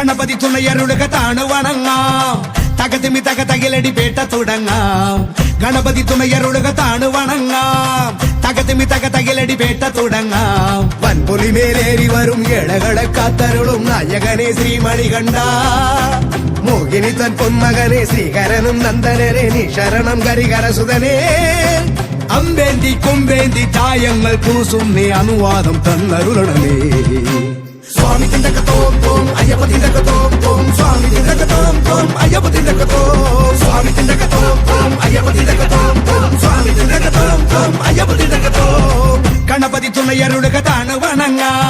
ഗണപതി തുണയരുളുക താണു വണങ്ങാം തകതിമി തകതകിലടി പേട്ട തുടങ്ങാം ഗണപതി തുണയരുളുക താണു വണങ്ങാം തകതിമി തകതകിലടി പേട്ട തുടങ്ങാം വൻപുലി മേലേറി വരും ഇളകളെ കാത്തരുളും നായകനെ ശ്രീമണികണ്ഠ മോഹിനി തൻ പൊന്മകനെ ശ്രീകരനും നന്ദനരെ നീ ശരണം കരികരസുതനേ അമ്പേന്തി കൊമ്പേന്തി ചായങ്ങൾ പൂസും നീ അനുവാദം തന്നരുളണമേ സ്വാമി തിണ്ടകത്തോം തോം അയ്യപ്പ തിണ്ടകത്തോം തോം സ്വാമി തിണ്ടകത്തോം തോം അയ്യപ്പ തിണ്ടകത്തോം സ്വാമി തിണ്ടകത്തോം തോം അയ്യപ്പ തിണ്ടകത്തോം തോം സ്വാമി തിണ്ടകത്തോം തോം അയ്യപ്പ തിണ്ടകത്തോം ഗണപതി തുണയരുളുക താണു വണങ്ങാം